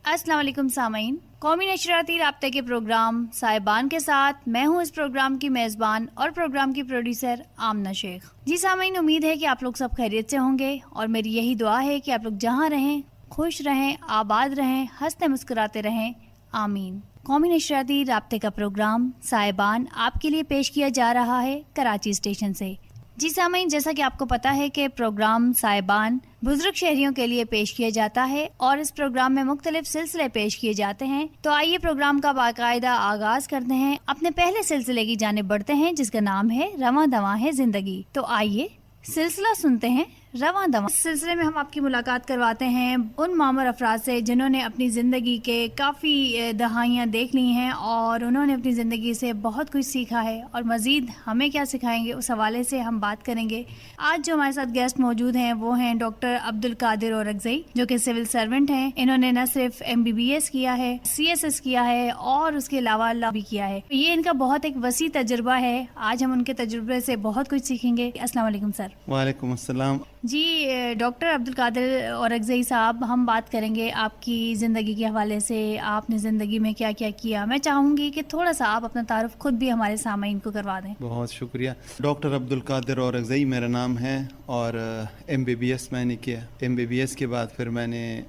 السلام علیکم سامعین، قومی نشریاتی رابطے کے پروگرام صاحبان کے ساتھ میں ہوں اس پروگرام کی میزبان اور پروگرام کی پروڈیوسر آمنہ شیخ۔ جی سامعین، امید ہے کہ آپ لوگ سب خیریت سے ہوں گے اور میری یہی دعا ہے کہ آپ لوگ جہاں رہیں خوش رہیں، آباد رہیں، ہنستے مسکراتے رہیں، آمین۔ قومی نشریاتی رابطے کا پروگرام صاحبان آپ کے لیے پیش کیا جا رہا ہے کراچی اسٹیشن سے۔ جی سامعین، جیسا کہ آپ کو پتا ہے کہ پروگرام صاحبان بزرگ شہریوں کے لیے پیش کیا جاتا ہے اور اس پروگرام میں مختلف سلسلے پیش کیے جاتے ہیں۔ تو آئیے پروگرام کا باقاعدہ آغاز کرتے ہیں، اپنے پہلے سلسلے کی جانب بڑھتے ہیں جس کا نام ہے رواں دواں ہے زندگی۔ تو آئیے سلسلہ سنتے ہیں رواں دواں۔ اس سلسلے میں ہم آپ کی ملاقات کرواتے ہیں ان معمر افراد سے جنہوں نے اپنی زندگی کے کافی دہائیاں دیکھ لی ہیں اور انہوں نے اپنی زندگی سے بہت کچھ سیکھا ہے اور مزید ہمیں کیا سکھائیں گے، اس حوالے سے ہم بات کریں گے۔ آج جو ہمارے ساتھ گیسٹ موجود ہیں وہ ہیں ڈاکٹر عبدالقادر اورکزئی، جو کہ سول سرونٹ ہیں۔ انہوں نے نہ صرف MBBS کیا ہے، CS کیا ہے اور اس کے علاوہ لا بھی کیا ہے۔ یہ ان کا بہت ایک وسیع تجربہ ہے۔ آج ہم ان کے تجربے سے بہت کچھ سیکھیں گے۔ السلام علیکم سر۔ وعلیکم السلام۔ جی ڈاکٹر عبدالقادر اورکزئی صاحب، ہم بات کریں گے آپ کی زندگی کے حوالے سے، آپ نے زندگی میں کیا کیا کیا۔ میں چاہوں گی کہ تھوڑا سا آپ اپنا تعارف خود بھی ہمارے سامعین کو کروا دیں۔ بہت شکریہ۔ ڈاکٹر عبدالقادر اورکزئی میرا نام ہے اور MBBS میں نے کیا۔ MBBS کے بعد پھر میں نے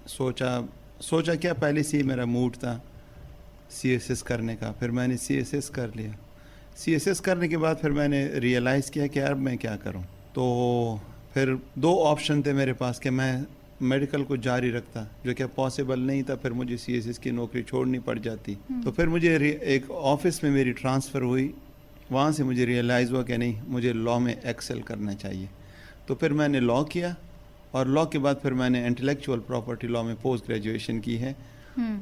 سوچا کیا، پہلے سے ہی میرا موڈ تھا CSS کرنے کا، پھر میں نے CSS کر لیا۔ CSS کرنے کے بعد پھر میں نے ریئلائز کیا کہ اب میں کیا کروں۔ تو پھر دو آپشن تھے میرے پاس کہ میں میڈیکل کو جاری رکھتا، جو کہ پاسبل نہیں تھا، پھر مجھے CSS کی نوکری چھوڑنی پڑ جاتی۔ تو پھر مجھے ایک آفس میں میری ٹرانسفر ہوئی، وہاں سے مجھے ریئلائز ہوا کہ نہیں، مجھے لا میں ایکسل کرنا چاہیے۔ تو پھر میں نے لا کیا اور لا کے بعد پھر میں نے انٹلیکچوئل پراپرٹی لا میں پوسٹ گریجویشن کی ہے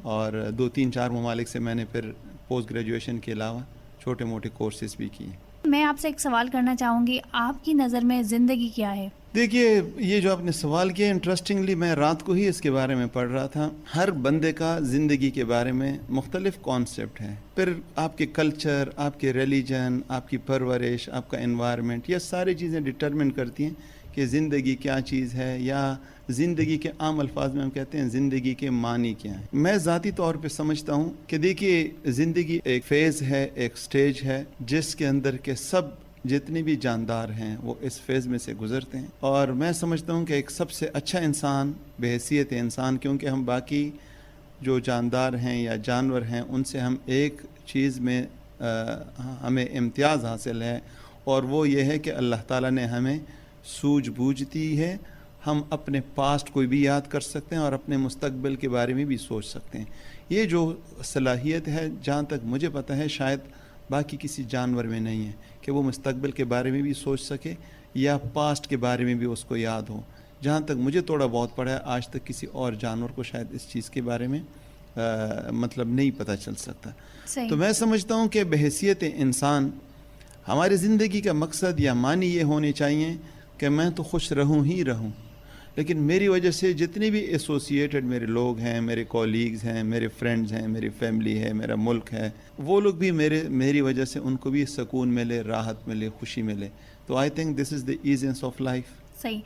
اور 2-3-4 ممالک سے میں نے پھر پوسٹ گریجویشن کے علاوہ چھوٹے موٹے کورسز بھی کیے۔ میں آپ سے ایک سوال کرنا چاہوں گی، آپ کی نظر میں زندگی کیا ہے؟ دیکھیے، یہ جو آپ نے سوال کیا، انٹرسٹنگلی میں رات کو ہی اس کے بارے میں پڑھ رہا تھا۔ ہر بندے کا زندگی کے بارے میں مختلف کانسیپٹ ہے، پھر آپ کے کلچر، آپ کے ریلیجن، آپ کی پرورش، آپ کا انوائرمنٹ، یہ ساری چیزیں ڈٹرمن کرتی ہیں کہ زندگی کیا چیز ہے، یا زندگی کے عام الفاظ میں ہم کہتے ہیں زندگی کے معنی کیا ہیں۔ میں ذاتی طور پہ سمجھتا ہوں کہ دیکھیے، زندگی ایک فیز ہے، ایک سٹیج ہے جس کے اندر کے سب جتنے بھی جاندار ہیں وہ اس فیز میں سے گزرتے ہیں، اور میں سمجھتا ہوں کہ ایک سب سے اچھا انسان بحیثیت انسان، کیونکہ ہم باقی جو جاندار ہیں یا جانور ہیں ان سے ہم ایک چیز میں ہمیں امتیاز حاصل ہے، اور وہ یہ ہے کہ اللہ تعالیٰ نے ہمیں سوجھ بوجھ دی ہے۔ ہم اپنے پاسٹ کو بھی یاد کر سکتے ہیں اور اپنے مستقبل کے بارے میں بھی سوچ سکتے ہیں۔ یہ جو صلاحیت ہے، جہاں تک مجھے پتہ ہے، شاید باقی کسی جانور میں نہیں ہے کہ وہ مستقبل کے بارے میں بھی سوچ سکے یا پاسٹ کے بارے میں بھی اس کو یاد ہو۔ جہاں تک مجھے تھوڑا بہت پڑھا ہے، آج تک کسی اور جانور کو شاید اس چیز کے بارے میں مطلب نہیں پتہ چل سکتا۔ تو میں سمجھتا ہوں کہ بحیثیت انسان ہماری زندگی کا مقصد یا معنی یہ ہونے چاہیے کہ میں تو خوش رہوں ہی رہوں، لیکن میری وجہ سے جتنے بھی ایسوسیٹڈ میرے لوگ ہیں، میرے کولیگز ہیں، میرے فرینڈز ہیں، میری فیملی ہے، میرا ملک ہے، وہ لوگ بھی میری وجہ سے ان کو بھی سکون ملے، راحت ملے، خوشی ملے۔ تو I think this is the essence of life. صحیح۔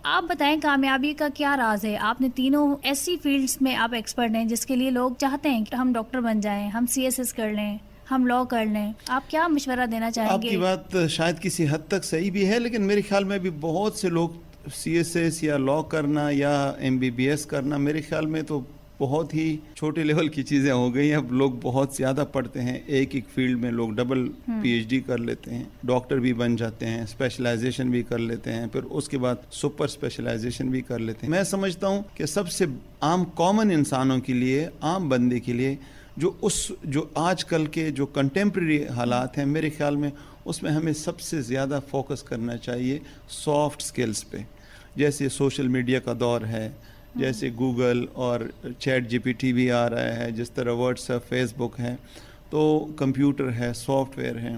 آپ بتائیں کامیابی کا کیا راز ہے؟ آپ نے تینوں ایسی فیلڈز میں آپ ایکسپرٹ ہیں جس کے لیے لوگ چاہتے ہیں کہ ہم ڈاکٹر بن جائیں، ہم CSS کر لیں، ہم لا کر لیں۔ آپ کیا مشورہ دینا چاہیں گے؟ آپ کی بات شاید کسی حد تک صحیح بھی ہے، لیکن میرے خیال میں بھی بہت سے لوگ CSS یا لا کرنا یا MBBS کرنا، میرے خیال میں تو بہت ہی چھوٹے لیول کی چیزیں ہو گئی ہیں۔ اب لوگ بہت زیادہ پڑھتے ہیں، ایک فیلڈ میں لوگ ڈبل PhD کر لیتے ہیں، ڈاکٹر بھی بن جاتے ہیں، اسپیشلائزیشن بھی کر لیتے ہیں، پھر اس کے بعد سپر اسپیشلائزیشن بھی کر لیتے ہیں۔ میں سمجھتا ہوں کہ سب سے عام کامن انسانوں کے لیے، عام بندے کے لیے، جو آج کل کے جو کنٹمپریری حالات ہیں، میرے خیال میں اس میں ہمیں سب سے زیادہ فوکس کرنا چاہیے سافٹ سکلز پہ۔ جیسے سوشل میڈیا کا دور ہے، جیسے گوگل اور ChatGPT بھی آ رہا ہے، جس طرح واٹس ایپ، فیس بک ہے، تو کمپیوٹر ہے، سافٹ ویئر ہے،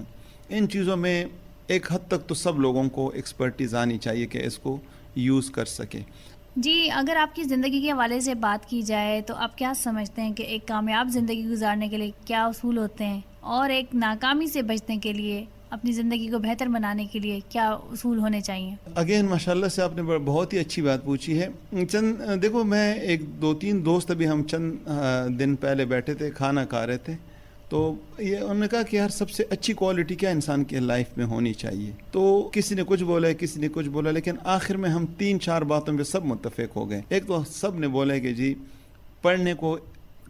ان چیزوں میں ایک حد تک تو سب لوگوں کو ایکسپرٹیز آنی چاہیے کہ اس کو یوز کر سکے۔ جی، اگر آپ کی زندگی کے حوالے سے بات کی جائے تو آپ کیا سمجھتے ہیں کہ ایک کامیاب زندگی گزارنے کے لیے کیا اصول ہوتے ہیں، اور ایک ناکامی سے بچنے کے لیے اپنی زندگی کو بہتر بنانے کے لیے کیا اصول ہونے چاہیے؟ اگین ماشاءاللہ سے آپ نے بہت ہی اچھی بات پوچھی ہے. دیکھو میں ایک دو تین دوست ابھی ہم چند دن پہلے بیٹھے تھے, کھانا کھا رہے تھے, تو یہ انہوں نے کہا کہ یار سب سے اچھی کوالٹی کیا انسان کے لائف میں ہونی چاہیے. تو کسی نے کچھ بولا, کسی نے کچھ بولا, لیکن آخر میں ہم 3-4 باتوں پہ سب متفق ہو گئے. ایک تو سب نے بولا کہ جی پڑھنے کو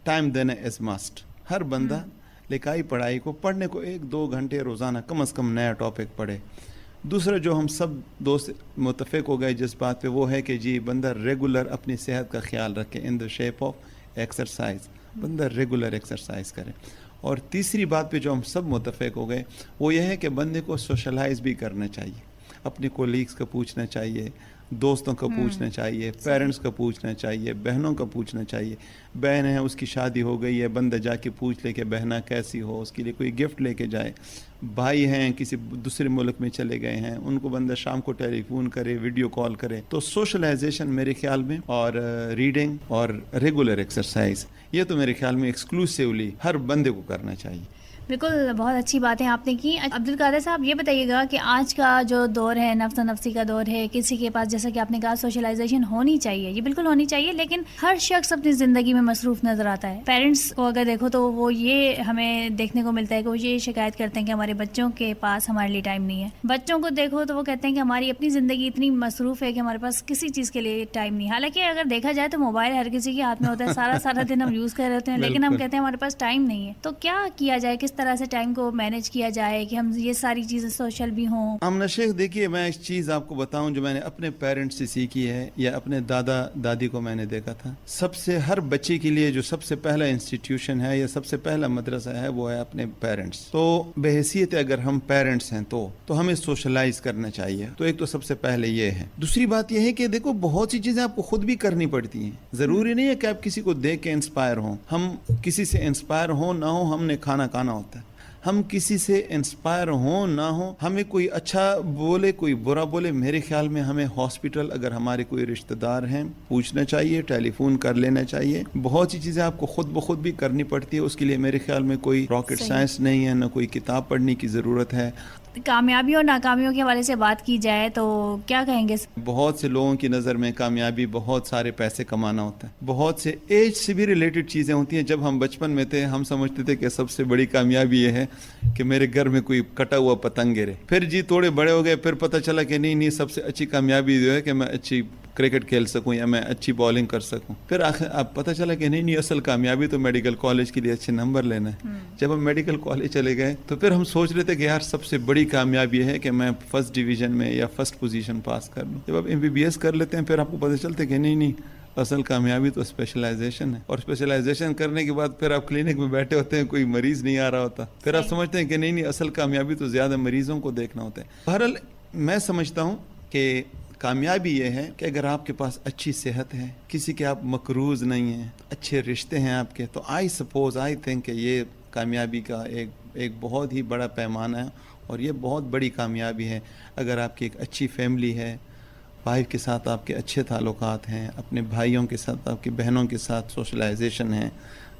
ٹائم دینا از مسٹ. ہر بندہ لکھائی پڑھائی کو پڑھنے کو 1-2 گھنٹے روزانہ کم از کم نیا ٹاپک پڑھے. دوسرا جو ہم سب دوست متفق ہو گئے جس بات پہ, وہ ہے کہ جی بندہ ریگولر اپنی صحت کا خیال رکھے ان دا شیپ آف ایکسرسائز. بندہ ریگولر ایکسرسائز کرے. اور تیسری بات پہ جو ہم سب متفق ہو گئے وہ یہ ہے کہ بندے کو سوشلائز بھی کرنا چاہیے. اپنے کولیگس کا پوچھنا چاہیے, دوستوں کا پوچھنا چاہیے, پیرنٹس کا پوچھنا چاہیے, بہنوں کا پوچھنا چاہیے. بہن ہے اس کی شادی ہو گئی ہے, بندہ جا کے پوچھ لے کہ بہنہ کیسی ہو, اس کے لیے کوئی گفٹ لے کے جائے. بھائی ہیں کسی دوسرے ملک میں چلے گئے ہیں, ان کو بندہ شام کو ٹیلی فون کرے, ویڈیو کال کرے. تو سوشلائزیشن میرے خیال میں, اور ریڈنگ اور ریگولر ایکسرسائز, یہ تو میرے خیال میں ایکسکلوسیولی ہر بندے کو کرنا چاہیے. بالکل, بہت اچھی باتیں آپ نے کی. عبدالقادر صاحب یہ بتائیے گا کہ آج کا جو دور ہے نفس و نفسی کا دور ہے, کسی کے پاس جیسا کہ آپ نے کہا سوشلائزیشن ہونی چاہیے, یہ بالکل ہونی چاہیے, لیکن ہر شخص اپنی زندگی میں مصروف نظر آتا ہے. پیرنٹس کو اگر دیکھو تو وہ یہ ہمیں دیکھنے کو ملتا ہے کہ وہ یہ شکایت کرتے ہیں کہ ہمارے بچوں کے پاس ہمارے لیے ٹائم نہیں ہے. بچوں کو دیکھو تو وہ کہتے ہیں کہ ہماری اپنی زندگی اتنی مصروف ہے کہ ہمارے پاس کسی چیز کے لیے ٹائم نہیں. حالانکہ اگر دیکھا جائے تو موبائل ہر کسی کے ہاتھ میں ہوتا ہے, سارا دن ہم یوز کر رہے ہوتے ہیں, لیکن ہم کہتے ہیں ہمارے پاس ٹائم نہیں ہے. تو کیا کیا جائے, کس طرح سے ٹائم کو مینیج کیا جائے کہ ہم یہ ساری چیزیں سوشل بھی ہوں؟ آمنہ شیخ, دیکھیے میں ایک چیز آپ کو بتاؤں جو میں نے اپنے پیرنٹس سے سیکھی ہے یا اپنے دادا دادی کو میں نے دیکھا تھا. سب سے ہر بچے کے لیے جو سب سے پہلا انسٹیٹیوشن ہے یا سب سے پہلا مدرسہ ہے وہ ہے اپنے پیرنٹس. تو بحیثیت اگر ہم پیرنٹس ہیں تو ہمیں سوشلائز کرنا چاہیے. تو ایک تو سب سے پہلے یہ ہے. دوسری بات یہ ہے کہ دیکھو بہت سی چیزیں آپ کو خود بھی کرنی پڑتی ہیں. ضروری نہیں ہے کہ آپ کسی کو دیکھ کے انسپائر ہوں. ہم کسی سے انسپائر ہوں نہ ہوں, ہم نے کھانا کھانا ہوتا ہے. ہم کسی سے انسپائر ہوں نہ ہوں, ہمیں کوئی اچھا بولے کوئی برا بولے, میرے خیال میں ہمیں ہاسپٹل اگر ہمارے کوئی رشتہ دار ہیں پوچھنا چاہیے, ٹیلی فون کر لینا چاہیے. بہت سی چیزیں آپ کو خود بخود بھی کرنی پڑتی ہے. اس کے لیے میرے خیال میں کوئی راکٹ سائنس نہیں ہے, نہ کوئی کتاب پڑھنے کی ضرورت ہے. کامیابی اور ناکامیوں کے حوالے سے بات کی جائے تو کیا کہیں گے؟ بہت سے لوگوں کی نظر میں کامیابی بہت سارے پیسے کمانا ہوتا ہے. بہت سے ایج سے بھی ریلیٹڈ چیزیں ہوتی ہیں. جب ہم بچپن میں تھے ہم سمجھتے تھے کہ سب سے بڑی کامیابی یہ ہے کہ میرے گھر میں کوئی کٹا ہوا پتنگ گرے. پھر جی تھوڑے بڑے ہو گئے, پھر پتہ چلا کہ نہیں سب سے اچھی کامیابی جو ہے کہ میں اچھی کرکٹ کھیل سکوں یا میں اچھی بالنگ کر سکوں. پھر آخر اب پتہ چلا کہ نہیں اصل کامیابی تو میڈیکل کالج کے لیے اچھے نمبر لینا ہے. جب ہم میڈیکل کالج چلے گئے تو پھر ہم سوچ رہے تھے کہ یار سب سے بڑی کامیابی ہے کہ میں فرسٹ ڈویژن میں یا فرسٹ پوزیشن پاس کر لوں. جب آپ MBBS کر لیتے ہیں پھر آپ کو پتہ چلتا ہے کہ نہیں اصل کامیابی تو اسپیشلائزیشن ہے. اور اسپیشلائزیشن کرنے کے بعد پھر آپ کلینک میں بیٹھے ہوتے ہیں, کوئی مریض نہیں آ رہا ہوتا, پھر آپ سمجھتے ہیں کہ نہیں اصل کامیابی تو زیادہ مریضوں کو دیکھنا ہوتا ہے. بہرحال میں سمجھتا ہوں کہ کامیابی یہ ہے کہ اگر آپ کے پاس اچھی صحت ہے, کسی کے آپ مقروض نہیں ہیں, اچھے رشتے ہیں آپ کے, تو آئی تھنک کہ یہ کامیابی کا ایک بہت ہی بڑا پیمانہ ہے. اور یہ بہت بڑی کامیابی ہے اگر آپ کی ایک اچھی فیملی ہے, وائف کے ساتھ آپ کے اچھے تعلقات ہیں, اپنے بھائیوں کے ساتھ آپ کی بہنوں کے ساتھ سوشلائزیشن ہے,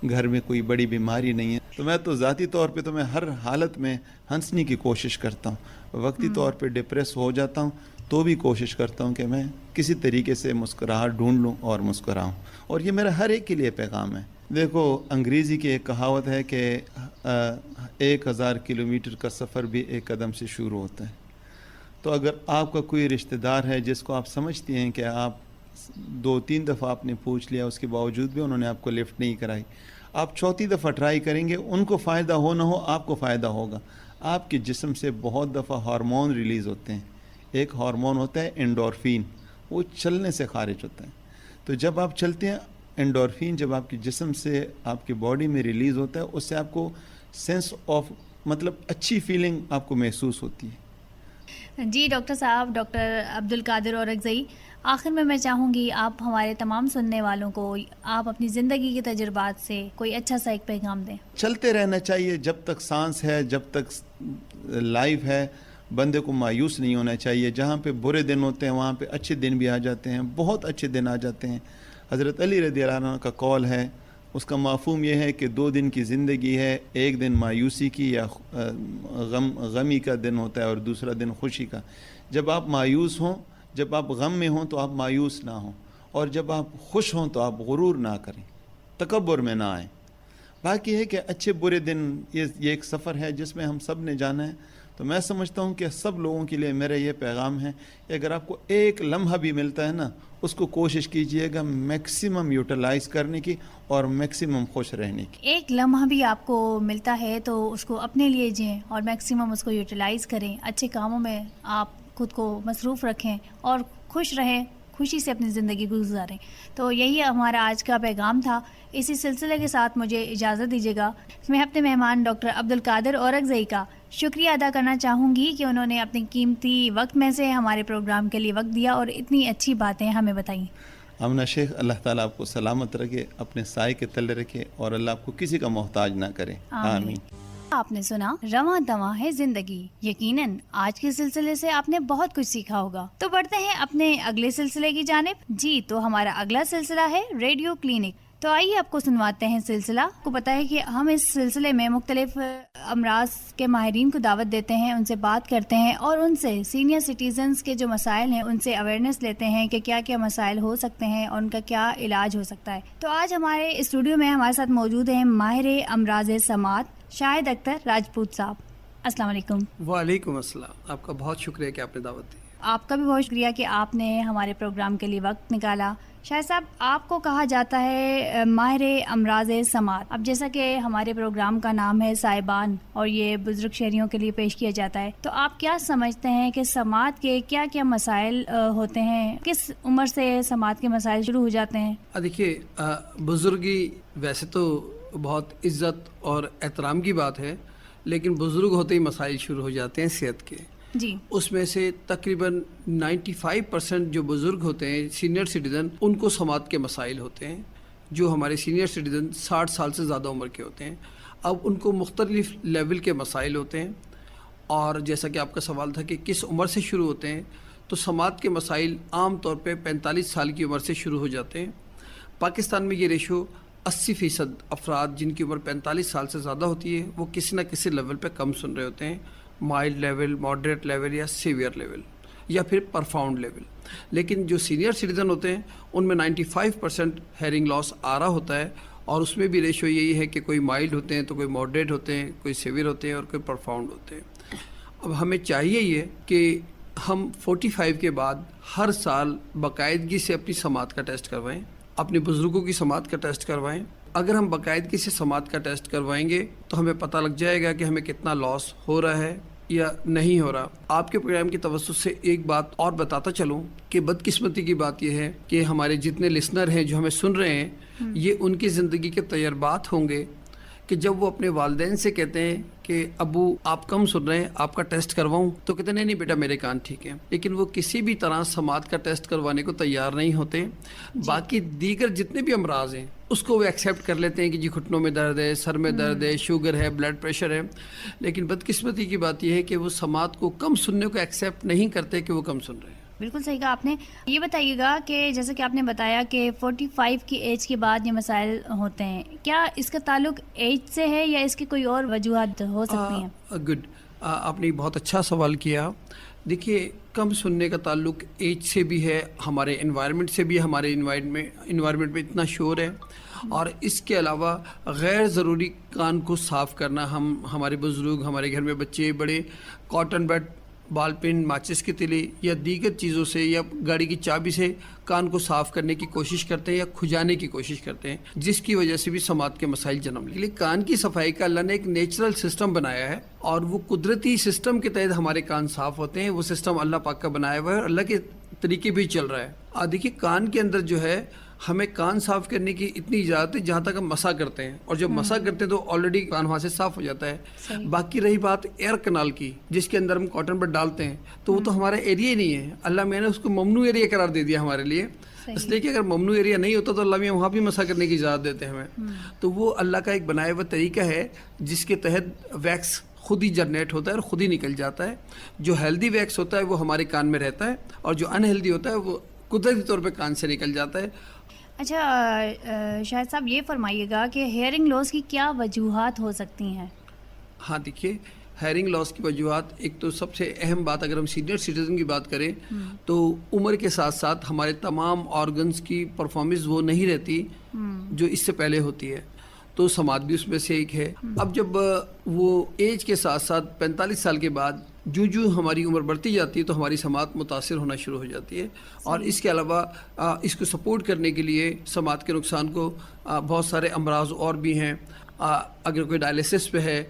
گھر میں کوئی بڑی بیماری نہیں ہے. تو میں تو ذاتی طور پہ تو میں ہر حالت میں ہنسنے کی کوشش کرتا ہوں. وقتی طور پہ ڈپریس ہو جاتا ہوں تو بھی کوشش کرتا ہوں کہ میں کسی طریقے سے مسکراہٹ ڈھونڈ لوں اور مسکراؤں. اور یہ میرا ہر ایک کے لیے پیغام ہے. دیکھو انگریزی کی ایک کہاوت ہے کہ 1000 کلومیٹر کا سفر بھی ایک قدم سے شروع ہوتا ہے. تو اگر آپ کا کوئی رشتہ دار ہے جس کو آپ سمجھتی ہیں کہ آپ 2-3 دفعہ آپ نے پوچھ لیا, اس کے باوجود بھی انہوں نے آپ کو لفٹ نہیں کرائی, آپ 4تھی دفعہ ٹرائی کریں گے, ان کو فائدہ ہو نہ ہو آپ کو فائدہ ہوگا. آپ کے جسم سے بہت دفعہ ہارمون ریلیز ہوتے ہیں. ایک ہارمون ہوتا ہے انڈورفین, وہ چلنے سے خارج ہوتا ہے. تو جب آپ چلتے ہیں انڈورفین جب آپ کے جسم سے آپ کی باڈی میں ریلیز ہوتا ہے, اس سے آپ کو سینس آف مطلب اچھی فیلنگ آپ کو محسوس ہوتی ہے. جی ڈاکٹر صاحب, ڈاکٹر عبدالقادر اورکزئی, آخر میں چاہوں گی آپ ہمارے تمام سننے والوں کو آپ اپنی زندگی کے تجربات سے کوئی اچھا سا ایک پیغام دیں. چلتے رہنا چاہیے جب تک سانس ہے, جب تک لائف ہے. بندے کو مایوس نہیں ہونا چاہیے. جہاں پہ برے دن ہوتے ہیں وہاں پہ اچھے دن بھی آ جاتے ہیں, بہت اچھے دن آ جاتے ہیں. حضرت علی رضی اللہ عنہ کا قول ہے اس کا مفہوم یہ ہے کہ 2 دن کی زندگی ہے، ایک دن مایوسی کی یا غمی کا دن ہوتا ہے اور دوسرا دن خوشی کا. جب آپ مایوس ہوں، جب آپ غم میں ہوں تو آپ مایوس نہ ہوں، اور جب آپ خوش ہوں تو آپ غرور نہ کریں، تکبر میں نہ آئیں. باقی ہے کہ اچھے برے دن یہ ایک سفر ہے جس میں ہم سب نے جانا ہے. تو میں سمجھتا ہوں کہ سب لوگوں کے لیے میرا یہ پیغام ہے کہ اگر آپ کو ایک لمحہ بھی ملتا ہے نا، اس کو کوشش کیجئے گا میکسیمم یوٹیلائز کرنے کی اور میکسیمم خوش رہنے کی. ایک لمحہ بھی آپ کو ملتا ہے تو اس کو اپنے لیے جئیں اور میکسیمم اس کو یوٹیلائز کریں. اچھے کاموں میں آپ خود کو مصروف رکھیں اور خوش رہیں، خوشی سے اپنی زندگی گزاریں. تو یہی ہمارا آج کا پیغام تھا. اسی سلسلے کے ساتھ مجھے اجازت دیجیے گا. میں اپنے مہمان ڈاکٹر عبدالقادر اورکزئی کا شکریہ ادا کرنا چاہوں گی کہ انہوں نے اپنے قیمتی وقت میں سے ہمارے پروگرام کے لیے وقت دیا اور اتنی اچھی باتیں ہمیں بتائیں. آمنہ شیخ، اللہ تعالیٰ آپ کو سلامت رکھے، اپنے سائے کے تلے رکھے اور اللہ آپ کو کسی کا محتاج نہ کرے. آمین. آپ نے سنا رواں دواں ہے زندگی. یقیناً آج کے سلسلے سے آپ نے بہت کچھ سیکھا ہوگا. تو بڑھتے ہیں اپنے اگلے سلسلے کی جانب. جی تو ہمارا اگلا سلسلہ ہے ریڈیو کلینک. تو آئیے آپ کو سنواتے ہیں سلسلہ. کو پتہ ہے کہ ہم اس سلسلے میں مختلف امراض کے ماہرین کو دعوت دیتے ہیں، ان سے بات کرتے ہیں اور ان سے سینئر سٹیزنز کے جو مسائل ہیں ان سے اویئرنیس لیتے ہیں کہ کیا کیا مسائل ہو سکتے ہیں اور ان کا کیا علاج ہو سکتا ہے. تو آج ہمارے اسٹوڈیو میں ہمارے ساتھ موجود ہیں ماہر امراض سماعت شاہد اختر راجپوت صاحب. السلام علیکم. وعلیکم السلام. آپ کا بہت شکریہ کہ آپ نے دعوت دی. آپ کا بھی بہت شکریہ کہ آپ نے ہمارے پروگرام کے لیے وقت نکالا. شاہد صاحب، آپ کو کہا جاتا ہے ماہر امراض سماعت. اب جیسا کہ ہمارے پروگرام کا نام ہے سائبان اور یہ بزرگ شہریوں کے لیے پیش کیا جاتا ہے، تو آپ کیا سمجھتے ہیں کہ سماعت کے کیا کیا مسائل ہوتے ہیں؟ کس عمر سے سماعت کے مسائل شروع ہو جاتے ہیں؟ دیکھیے، بزرگی ویسے تو بہت عزت اور احترام کی بات ہے، لیکن بزرگ ہوتے ہی مسائل شروع ہو جاتے ہیں صحت کے. جی. اس میں سے تقریباً 95% جو بزرگ ہوتے ہیں سینئر سٹیزن، ان کو سماعت کے مسائل ہوتے ہیں. جو ہمارے سینئر سٹیزن 60 سال سے زیادہ عمر کے ہوتے ہیں، اب ان کو مختلف لیول کے مسائل ہوتے ہیں. اور جیسا کہ آپ کا سوال تھا کہ کس عمر سے شروع ہوتے ہیں، تو سماعت کے مسائل عام طور پہ 45 سال کی عمر سے شروع ہو جاتے ہیں. پاکستان میں یہ ریشو 80% افراد جن کی عمر 45 سال سے زیادہ ہوتی ہے وہ کسی نہ کسی لیول پہ کم سن رہے ہوتے ہیں. مائلڈ لیول، ماڈریٹ لیول یا سیویئر لیول یا پھر پرفاؤنڈ لیول. لیکن جو سینئر سٹیزن ہوتے ہیں ان میں 95% ہیئرنگ لاس آ رہا ہوتا ہے، اور اس میں بھی ریشو یہی ہے کہ کوئی مائلڈ ہوتے ہیں تو کوئی ماڈریٹ ہوتے ہیں، کوئی سیویئر ہوتے ہیں اور کوئی پرفاؤنڈ ہوتے ہیں. اب ہمیں چاہیے یہ کہ ہم 45 کے بعد ہر سال باقاعدگی سے اپنی سماعت کا ٹیسٹ کروائیں، اپنے بزرگوں کی سماعت کا ٹیسٹ کروائیں. اگر ہم باقاعدگی سے سماعت کا ٹیسٹ کروائیں گے تو ہمیں پتہ لگ جائے گا کہ ہمیں کتنا لاس ہو رہا ہے یا نہیں ہو رہا. آپ کے پروگرام کی توسط سے ایک بات اور بتاتا چلوں کہ بدقسمتی کی بات یہ ہے کہ ہمارے جتنے لسنر ہیں جو ہمیں سن رہے ہیں، یہ ان کی زندگی کے تجربات ہوں گے کہ جب وہ اپنے والدین سے کہتے ہیں کہ ابو آپ کم سن رہے ہیں، آپ کا ٹیسٹ کرواؤں، تو کہتے ہیں نہیں بیٹا میرے کان ٹھیک ہیں. لیکن وہ کسی بھی طرح سماعت کا ٹیسٹ کروانے کو تیار نہیں ہوتے. باقی دیگر جتنے بھی امراض ہیں اس کو وہ ایکسیپٹ کر لیتے ہیں کہ جی گھٹنوں میں درد ہے، سر میں درد ہے، شوگر ہے، بلڈ پریشر ہے. لیکن بدقسمتی کی بات یہ ہے کہ وہ سماعت کو کم سننے کو ایکسیپٹ نہیں کرتے کہ وہ کم سن رہے ہیں. بالکل صحیح کہا آپ نے. یہ بتائیے گا کہ جیسے کہ آپ نے بتایا کہ 45 کی ایج کے بعد یہ مسائل ہوتے ہیں، کیا اس کا تعلق ایج سے ہے یا اس کی کوئی اور وجوہات ہو سکتی ہیں؟ گڈ، آپ نے بہت اچھا سوال کیا. دیکھیے، کم سننے کا تعلق ایج سے بھی ہے، ہمارے انوائرمنٹ سے بھی. ہمارے انوائرمنٹ میں اتنا شور ہے، اور اس کے علاوہ غیر ضروری کان کو صاف کرنا. ہمارے بزرگ، ہمارے گھر میں بچے بڑے کاٹن بیڈ، بال پین، ماچس کی تلی یا دیگر چیزوں سے یا گاڑی کی چابی سے کان کو صاف کرنے کی کوشش کرتے ہیں یا کھجانے کی کوشش کرتے ہیں، جس کی وجہ سے بھی سماعت کے مسائل جنم لے. کان کی صفائی کا اللہ نے ایک نیچرل سسٹم بنایا ہے، اور وہ قدرتی سسٹم کے تحت ہمارے کان صاف ہوتے ہیں. وہ سسٹم اللہ پاک کا بنایا ہوا ہے اور اللہ کے طریقے بھی چل رہا ہے. دیکھیے، کان کے اندر جو ہے ہمیں کان صاف کرنے کی اتنی اجازت ہے جہاں تک ہم مسا کرتے ہیں، اور جب مسا کرتے ہیں تو آلریڈی کان وہاں سے صاف ہو جاتا ہے. باقی رہی بات ایئر کنال کی، جس کے اندر ہم کاٹن بڈ ڈالتے ہیں، تو وہ تو ہمارا ایریا ہی نہیں ہے. اللہ میں نے اس کو ممنوع ایریا قرار دے دیا ہمارے لیے، اس لیے کہ اگر ممنوع ایریا نہیں ہوتا تو اللہ میاں وہاں بھی مسا کرنے کی اجازت دیتے ہیں ہمیں. تو وہ اللہ کا ایک بنایا ہوا طریقہ ہے جس کے تحت ویکس خود ہی جنریٹ ہوتا ہے اور خود ہی نکل جاتا ہے. جو ہیلدی ویکس ہوتا ہے وہ ہمارے کان میں رہتا ہے، اور جو انہیلدی ہوتا ہے وہ قدرتی طور پہ کان سے نکل جاتا ہے. اچھا شاہد صاحب یہ فرمائیے گا کہ ہیئرنگ لاس کی کیا وجوہات ہو سکتی ہیں؟ ہاں دیکھیے، ہیئرنگ لاس کی وجوہات، ایک تو سب سے اہم بات اگر ہم سینئر سٹیزن کی بات کریں تو عمر کے ساتھ ساتھ ہمارے تمام آرگنز کی پرفارمنس وہ نہیں رہتی جو اس سے پہلے ہوتی ہے، تو سماعت بھی اس میں سے ایک ہے۔ اب جب وہ ایج کے ساتھ ساتھ 45 سال کے بعد جو ہماری عمر بڑھتی جاتی ہے تو ہماری سماعت متاثر ہونا شروع ہو جاتی ہے، اور اس کے علاوہ اس کو سپورٹ کرنے کے لیے سماعت کے نقصان کو بہت سارے امراض اور بھی ہیں۔ اگر کوئی ڈائلیسس پہ ہے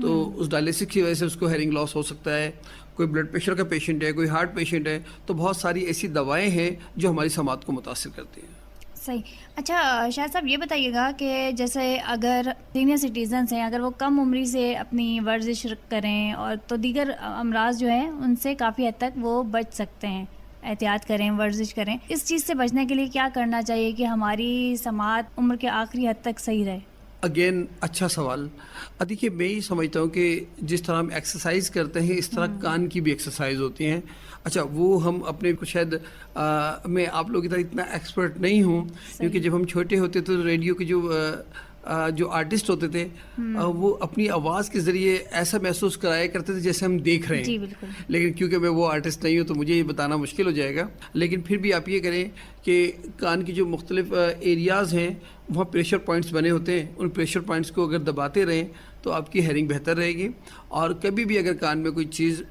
تو اس ڈائلیسس کی وجہ سے اس کو ہیئرنگ لاس ہو سکتا ہے، کوئی بلڈ پریشر کا پیشنٹ ہے، کوئی ہارٹ پیشنٹ ہے، تو بہت ساری ایسی دوائیں ہیں جو ہماری سماعت کو متاثر کرتی ہیں۔ صحیح۔ اچھا شاہد صاحب یہ بتائیے گا کہ جیسے اگر سینئر سٹیزنس ہیں، اگر وہ کم عمری سے اپنی ورزش کریں اور تو دیگر امراض جو ہیں ان سے کافی حد تک وہ بچ سکتے ہیں، احتیاط کریں، ورزش کریں، اس چیز سے بچنے کے لیے کیا کرنا چاہیے کہ ہماری سماعت عمر کے آخری حد تک صحیح رہے؟ اگین اچھا سوال۔ دیکھیے میں یہ سمجھتا ہوں کہ جس طرح ہم ایکسرسائز کرتے ہیں اس طرح کان کی بھی ایکسرسائز ہوتی ہیں۔ اچھا وہ ہم اپنے کو شاید میں آپ لوگوں کی طرح اتنا ایکسپرٹ نہیں ہوں، کیونکہ جب ہم چھوٹے ہوتے تو ریڈیو کے جو آرٹسٹ ہوتے تھے وہ اپنی آواز کے ذریعے ایسا محسوس کرایا کرتے تھے جیسے ہم دیکھ رہے ہیں۔ جی بالکل۔ لیکن کیونکہ میں وہ آرٹسٹ نہیں ہوں تو مجھے یہ بتانا مشکل ہو جائے گا، لیکن پھر بھی آپ یہ کریں کہ کان کی جو مختلف ایریاز ہیں وہاں پریشر پوائنٹس بنے ہوتے ہیں، ان پریشر پوائنٹس کو اگر دباتے رہیں تو آپ کی ہیئرنگ بہتر رہے گی، اور کبھی بھی اگر کان میں کوئی چیز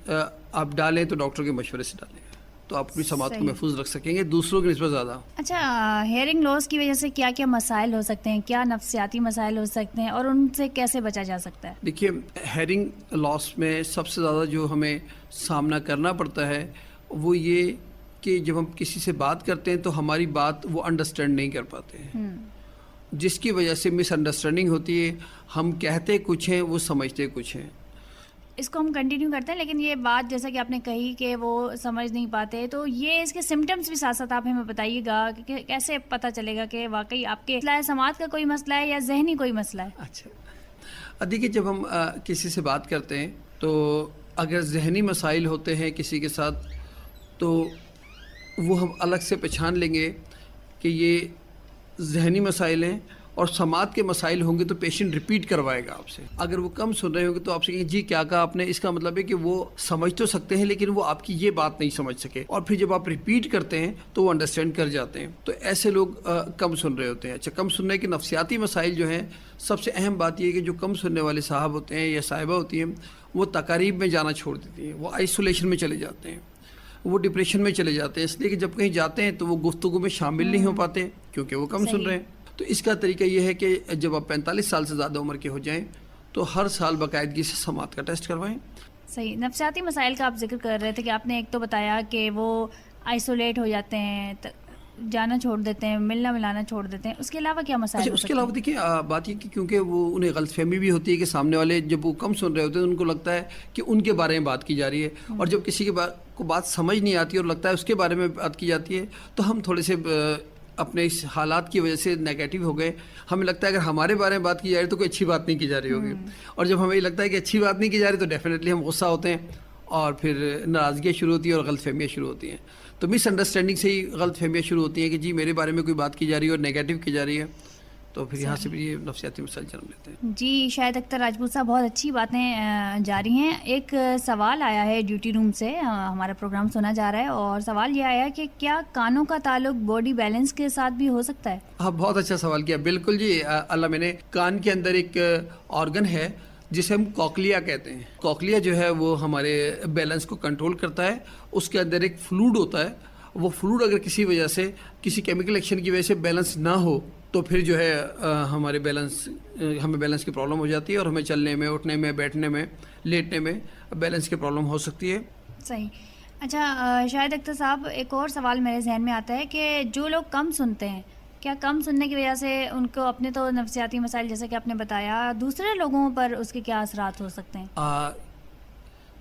آپ ڈالیں تو ڈاکٹر کے مشورے سے ڈالیں، تو آپ اپنی سماعت کو محفوظ رکھ سکیں گے دوسروں کی نسبت زیادہ۔ اچھا ہیئرنگ لاس کی وجہ سے کیا کیا مسائل ہو سکتے ہیں، کیا نفسیاتی مسائل ہو سکتے ہیں اور ان سے کیسے بچا جا سکتا ہے؟ دیکھیے ہیئرنگ لاس میں سب سے زیادہ جو ہمیں سامنا کرنا پڑتا ہے وہ یہ کہ جب ہم کسی سے بات کرتے ہیں تو ہماری بات وہ انڈرسٹینڈ نہیں کر پاتے ہیں، جس کی وجہ سے مس انڈرسٹینڈنگ ہوتی ہے، ہم کہتے کچھ ہیں وہ سمجھتے کچھ ہیں۔ اس کو ہم کنٹینیو کرتے ہیں، لیکن یہ بات جیسا کہ آپ نے کہی کہ وہ سمجھ نہیں پاتے، تو یہ اس کے سمٹمز بھی ساتھ ساتھ آپ ہمیں بتائیے گا کہ کیسے پتہ چلے گا کہ واقعی آپ کے مسئلہ سماعت کا کوئی مسئلہ ہے یا ذہنی کوئی مسئلہ ہے؟ اچھا دیکھیے جب ہم کسی سے بات کرتے ہیں تو اگر ذہنی مسائل ہوتے ہیں کسی کے ساتھ تو وہ ہم الگ سے پہچان لیں گے کہ یہ ذہنی مسائل ہیں، اور سماعت کے مسائل ہوں گے تو پیشنٹ ریپیٹ کروائے گا آپ سے۔ اگر وہ کم سن رہے ہوں گے تو آپ سے کہیں جی کیا کہا آپ نے، اس کا مطلب ہے کہ وہ سمجھ تو سکتے ہیں لیکن وہ آپ کی یہ بات نہیں سمجھ سکے، اور پھر جب آپ ریپیٹ کرتے ہیں تو وہ انڈرسٹینڈ کر جاتے ہیں، تو ایسے لوگ کم سن رہے ہوتے ہیں۔ اچھا کم سننے کے نفسیاتی مسائل جو ہیں، سب سے اہم بات یہ ہے کہ جو کم سننے والے صاحب ہوتے ہیں یا صاحبہ ہوتی ہیں وہ تقاریب میں جانا چھوڑ دیتی ہیں، وہ آئسولیشن میں چلے جاتے ہیں، وہ ڈپریشن میں چلے جاتے ہیں، اس لیے کہ جب کہیں جاتے ہیں تو وہ گفتگو میں شامل نہیں ہو پاتے کیونکہ وہ کم سن رہے ہیں۔ تو اس کا طریقہ یہ ہے کہ جب آپ 45 سال سے زیادہ عمر کے ہو جائیں تو ہر سال باقاعدگی سے سماعت کا ٹیسٹ کروائیں۔ صحیح۔ نفسیاتی مسائل کا آپ ذکر کر رہے تھے کہ آپ نے ایک تو بتایا کہ وہ آئسولیٹ ہو جاتے ہیں، جانا چھوڑ دیتے ہیں، ملنا ملانا چھوڑ دیتے ہیں، اس کے علاوہ کیا مسائل؟ اس کے علاوہ دیکھیے بات یہ کہ کیونکہ وہ انہیں غلط فہمی بھی ہوتی ہے کہ سامنے والے جب وہ کم سن رہے ہوتے ہیں ان کو لگتا ہے کہ ان کے بارے میں بات کی جا رہی ہے، اور جب کسی کو بات سمجھ نہیں آتی اور لگتا ہے اس کے بارے میں بات کی جاتی ہے تو ہم تھوڑے سے اپنے اس حالات کی وجہ سے نیگیٹو ہو گئے، ہمیں لگتا ہے اگر ہمارے بارے میں بات کی جا رہی ہے تو کوئی اچھی بات نہیں کی جا رہی ہوگی، اور جب ہمیں لگتا ہے کہ اچھی بات نہیں کی جا رہی تو ڈیفینیٹلی ہم غصہ ہوتے ہیں اور پھر ناراضگیاں شروع ہوتی ہیں اور غلط فہمیاں شروع ہوتی ہیں۔ تو مس انڈرسٹینڈنگ سے ہی غلط فہمیاں شروع ہوتی ہیں کہ جی میرے بارے میں کوئی بات کی جا رہی ہے اور نیگیٹو کی جا رہی ہے، تو پھر یہاں سے بھی یہ نفسیاتی مسائل جنم لیتے ہیں۔ جی شاہد اختر راجپوت صاحب بہت اچھی باتیں جاری ہیں۔ ایک سوال آیا ہے ڈیوٹی روم سے، ہمارا پروگرام سنا جا رہا ہے، اور سوال یہ آیا کہ کیا کانوں کا تعلق باڈی بیلنس کے ساتھ بھی ہو سکتا ہے؟ ہاں بہت اچھا سوال کیا، بالکل جی اللہ میں نے کان کے اندر ایک آرگن ہے جسے ہم کوکلیا کہتے ہیں۔ کوکلیا جو ہے وہ ہمارے بیلنس کو کنٹرول کرتا ہے، اس کے اندر ایک فلوئڈ ہوتا ہے، وہ فلوئڈ اگر کسی وجہ سے کسی کیمیکل ایکشن کی وجہ سے بیلنس نہ ہو تو پھر جو ہے ہمیں بیلنس کی پرابلم ہو جاتی ہے، اور ہمیں چلنے میں، اٹھنے میں، بیٹھنے میں، لیٹنے میں بیلنس کی پرابلم ہو سکتی ہے۔ صحیح۔ اچھا شاہد اختر صاحب ایک اور سوال میرے ذہن میں آتا ہے کہ جو لوگ کم سنتے ہیں، کیا کم سننے کی وجہ سے ان کو اپنے تو نفسیاتی مسائل جیسے کہ آپ نے بتایا، دوسرے لوگوں پر اس کے کیا اثرات ہو سکتے ہیں؟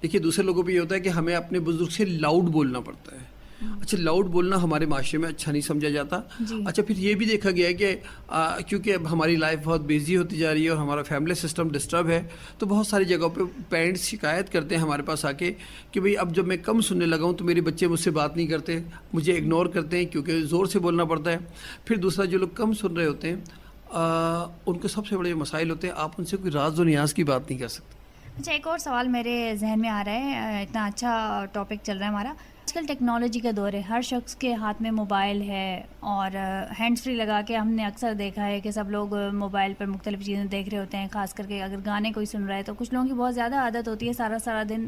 دیکھیے دوسرے لوگوں پہ یہ ہوتا ہے کہ ہمیں اپنے بزرگ سے لاؤڈ بولنا پڑتا ہے، اچھا لاؤڈ بولنا ہمارے معاشرے میں اچھا نہیں سمجھا جاتا. اچھا پھر یہ بھی دیکھا گیا ہے کہ کیونکہ اب ہماری لائف بہت بیزی ہوتی جا رہی ہے اور ہمارا فیملی سسٹم ڈسٹرب ہے, تو بہت ساری جگہوں پہ پیرنٹس شکایت کرتے ہیں ہمارے پاس آ کے کہ بھئی اب جب میں کم سننے لگا ہوں تو میرے بچے مجھ سے بات نہیں کرتے, مجھے اگنور کرتے ہیں کیونکہ زور سے بولنا پڑتا ہے. پھر دوسرا جو لوگ کم سن رہے ہوتے ہیں ان کے سب سے بڑے مسائل ہوتے ہیں, آپ ان سے کوئی راز و نیاز کی بات نہیں کر سکتے. اچھا ایک اور سوال میرے ذہن میں آ رہا ہے, اتنا اچھا ٹاپک چل رہا ہے ہمارا. آج کل ٹیکنالوجی کا دور ہے, ہر شخص کے ہاتھ میں موبائل ہے اور ہینڈز فری لگا کے ہم نے اکثر دیکھا ہے کہ سب لوگ موبائل پر مختلف چیزیں دیکھ رہے ہوتے ہیں. خاص کر کے اگر گانے کوئی سن رہا ہے تو کچھ لوگوں کی بہت زیادہ عادت ہوتی ہے سارا دن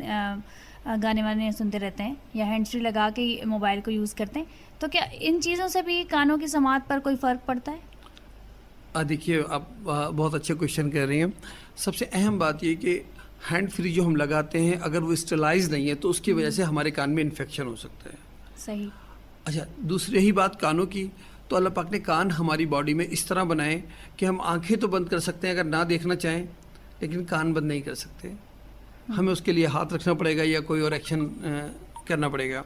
گانے وانے سنتے رہتے ہیں یا ہینڈز فری لگا کے موبائل کو یوز کرتے ہیں. تو کیا ان چیزوں سے بھی کانوں کی سماعت پر کوئی فرق پڑتا ہے؟ دیکھیے آپ بہت اچھے کوشچن کر رہی ہیں. سب سے اہم بات یہ کہ ہینڈ فری جو ہم لگاتے ہیں اگر وہ اسٹرلائز نہیں ہے تو اس کی وجہ سے ہمارے کان میں انفیکشن ہو سکتا ہے. صحیح. اچھا دوسری ہی بات کانوں کی, تو اللہ پاک نے کان ہماری باڈی میں اس طرح بنائے کہ ہم آنکھیں تو بند کر سکتے ہیں اگر نہ دیکھنا چاہیں, لیکن کان بند نہیں کر سکتے. ہمیں اس کے لیے ہاتھ رکھنا پڑے گا یا کوئی اور ایکشن کرنا پڑے گا.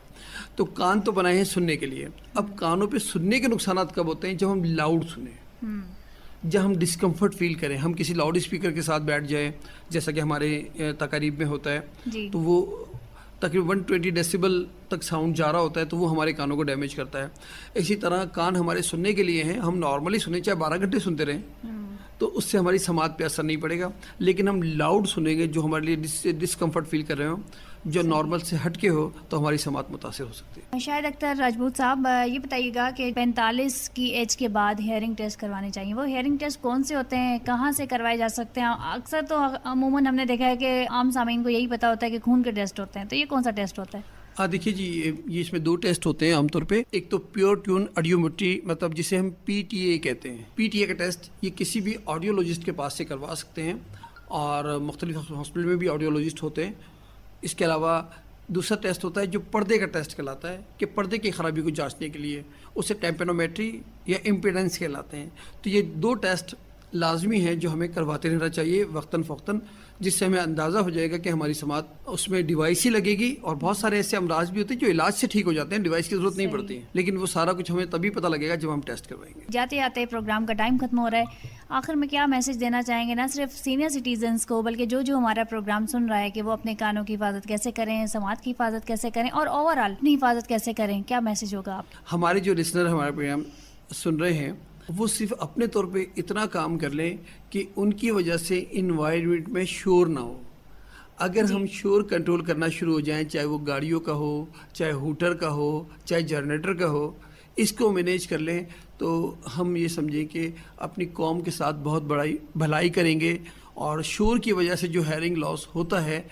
تو کان تو بنائے ہیں سننے کے لیے. اب کانوں پہ سننے کے نقصانات کب ہوتے ہیں؟ جب ہم لاؤڈ سنیں, جب ہم ڈسکمفرٹ فیل کریں, ہم کسی لاؤڈ اسپیکر کے ساتھ بیٹھ جائیں جیسا کہ ہمارے تقاریب میں ہوتا ہے, تو وہ تقریباً 120 ڈیسیبل تک ساؤنڈ جا رہا ہوتا ہے, تو وہ ہمارے کانوں کو ڈیمیج کرتا ہے. اسی طرح کان ہمارے سننے کے لیے ہیں, ہم نارملی سنیں چاہے 12 گھنٹے سنتے رہیں تو اس سے ہماری سماعت پہ اثر نہیں پڑے گا. لیکن ہم لاؤڈ سنیں گے جو ہمارے لیے ڈسکمفرٹ فیل کر رہے ہوں, جو نارمل سے ہٹ کے ہو, تو ہماری سماعت متاثر ہو سکتی ہے. شاہد اختر راجپوت صاحب, یہ بتائیے گا کہ 45 کی ایج کے بعد ہیئرنگ ٹیسٹ کروانے چاہیے. وہ ہیئرنگ ٹیسٹ کون سے ہوتے ہیں, کہاں سے کروائے جا سکتے ہیں؟ اکثر تو عموماً ہم نے دیکھا ہے کہ عام سامعین کو یہی پتا ہوتا ہے کہ خون کے ٹیسٹ ہوتے ہیں, تو یہ کون سا ٹیسٹ ہوتا ہے؟ دیکھیے جی, یہ اس میں 2 ٹیسٹ ہوتے ہیں عام طور پہ. ایک تو پیور ٹیون آڈیومیٹری, مطلب جسے ہم PTA کہتے ہیں. PTA کا ٹیسٹ یہ کسی بھی آڈیولوجسٹ کے پاس سے کروا سکتے ہیں, اور مختلف ہاسپٹل میں بھی آڈیولوجسٹ ہوتے ہیں. اس کے علاوہ دوسرا ٹیسٹ ہوتا ہے جو پردے کا ٹیسٹ کہلاتا ہے, کہ پردے کی خرابی کو جانچنے کے لیے, اسے ٹیمپینومیٹری یا امپیڈنس کہلاتے ہیں. تو یہ 2 ٹیسٹ لازمی ہیں جو ہمیں کرواتے رہنا چاہیے وقتاً فوقتاً, جس سے ہمیں اندازہ ہو جائے گا کہ ہماری سماعت اس میں ڈیوائس ہی لگے گی. اور بہت سارے ایسے امراض بھی ہوتے ہیں جو علاج سے ٹھیک ہو جاتے ہیں, ڈیوائس کی ضرورت نہیں پڑتی ہے, لیکن وہ سارا کچھ ہمیں تبھی پتہ لگے گا جب ہم ٹیسٹ کروائیں گے. جاتے جاتے پروگرام کا ٹائم ختم ہو رہا ہے, آخر میں کیا میسج دینا چاہیں گے, نہ صرف سینئر سٹیزنس کو بلکہ جو ہمارا پروگرام سن رہا ہے, کہ وہ اپنے کانوں کی حفاظت کیسے کریں, سماعت کی حفاظت کیسے کریں, اور اوور آل اپنی حفاظت کیسے کریں؟ کیا میسج ہوگا آپ؟ ہمارے جو لسنر ہمارے پروگرام سن رہے ہیں وہ صرف اپنے طور پہ اتنا کام کر لیں کہ ان کی وجہ سے انوائرمنٹ میں شور نہ ہو. اگر ہم شور کنٹرول کرنا شروع ہو جائیں, چاہے وہ گاڑیوں کا ہو, چاہے ہوٹر کا ہو, چاہے جنریٹر کا ہو, اس کو مینیج کر لیں, تو ہم یہ سمجھیں کہ اپنی قوم کے ساتھ بہت بڑی بھلائی کریں گے. اور شور کی وجہ سے جو ہیئرنگ لاس ہوتا ہے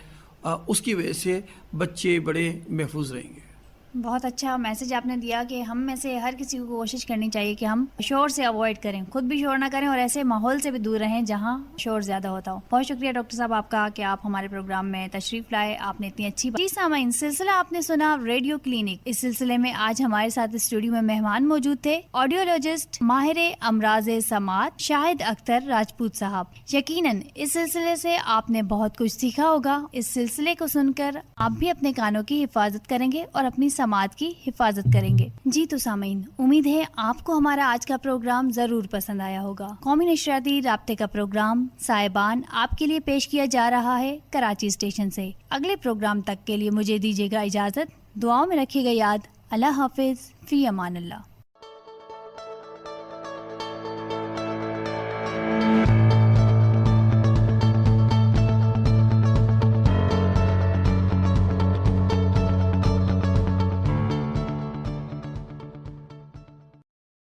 اس کی وجہ سے بچے بڑے محفوظ رہیں گے. بہت اچھا میسج آپ نے دیا کہ ہم میں سے ہر کسی کو کوشش کرنی چاہیے کہ ہم شور سے اوائڈ کریں, خود بھی شور نہ کریں, اور ایسے ماحول سے بھی دور رہیں جہاں شور زیادہ ہوتا ہو. بہت شکریہ ڈاکٹر صاحب آپ کا کہ آپ ہمارے پروگرام میں تشریف لائے, آپ نے اتنی اچھی بات. جی سامعین, سلسلہ آپ نے سنا ریڈیو کلینک. اس سلسلے میں آج ہمارے ساتھ اسٹوڈیو میں مہمان موجود تھے آڈیولوجسٹ ماہر امراض سماعت شاہد اختر راجپوت صاحب. یقیناً اس سلسلے سے آپ نے بہت کچھ سیکھا ہوگا. اس سلسلے کو سن کر آپ بھی اپنے کانوں کی حفاظت کریں گے اور اپنی سماعت کی حفاظت کریں گے. جی تو سامعین, امید ہے آپ کو ہمارا آج کا پروگرام ضرور پسند آیا ہوگا. قومی نشریاتی رابطے کا پروگرام سائبان آپ کے لیے پیش کیا جا رہا ہے کراچی اسٹیشن سے. اگلے پروگرام تک کے لیے مجھے دیجیے گا اجازت. دعاؤں میں رکھیے گا یاد. اللہ حافظ, فی امان اللہ.